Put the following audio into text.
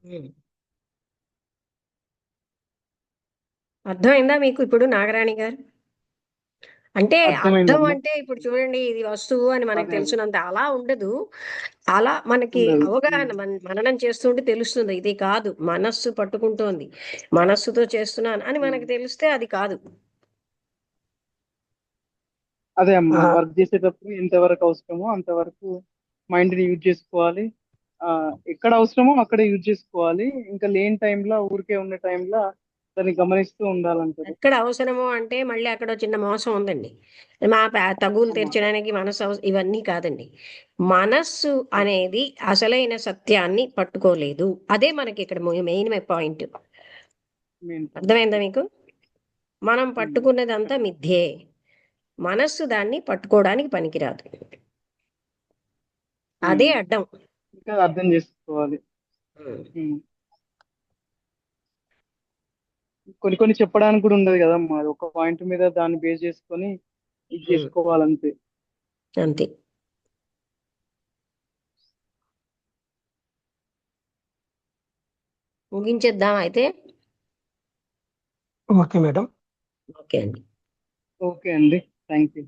ఉమ్. అర్థమైందా మీకు ఇప్పుడు నాగరాణి గారు? అంటే అర్థం అర్థమైందమ్మా. అంటే ఇప్పుడు చూడండి, ఇది వస్తువు అని మనకు అదే అదే. తెలిసినంత అలా ఉండదు. అలా మనకి ఉండదు. అవగాహన మననం చేస్తుంటే తెలుస్తుంది, ఇది కాదు మనస్సు పట్టుకుంటోంది, మనస్సుతో చేస్తున్నాను అని మనకు తెలిస్తే అది కాదు. అదే అమ్మా, ఆ, వర్క్ చేసేటప్పుడు ఎంతవరకు అవసరమో అంతవరకు మైండ్ని యూజ్ చేసుకోవాలి. ఆ, ఎక్కడ అవసరమో అక్కడ యూజ్ చేసుకోవాలి. ఇంకా లేని టైంలో, ఊరికే ఉన్న టైంలో దాన్ని గమనిస్తూ ఉండాలంటారు. ఎక్కడ అవసరమో అంటే మళ్ళీ అక్కడ చిన్న మోసం ఉందండి. మా తగులు అమ్మా. తెరచడానికి మనస్సు ఇవన్నీ కాదండి. మనస్సు ఓకే. అనేది అసలైన సత్యాన్ని పట్టుకోలేదు. అదే మనకి ఇక్కడ మెయిన్ పాయింట్. Main point. అర్థమైందా మీకు? మనం పట్టుకున్నదంతా మిథ్యే. మనస్సు దాన్ని పట్టుకోవడానికి పనికిరాదు. అదే అడ్డం. ఇంకా అర్థం చేసుకోవాలి. ఉమ్. ఉమ్. కొన్ని కొన్ని చెప్పడానికి కూడా ఉండదు కదమ్మా, అది ఒక పాయింట్ మీద దాన్ని బేస్ చేసుకొని ఇది ఉమ్. చేసుకోవాలంతే. అంతే. ముగించేద్దాం అయితే. Okay madam. ఓకే అండి. ఓకే అండి. Thank you.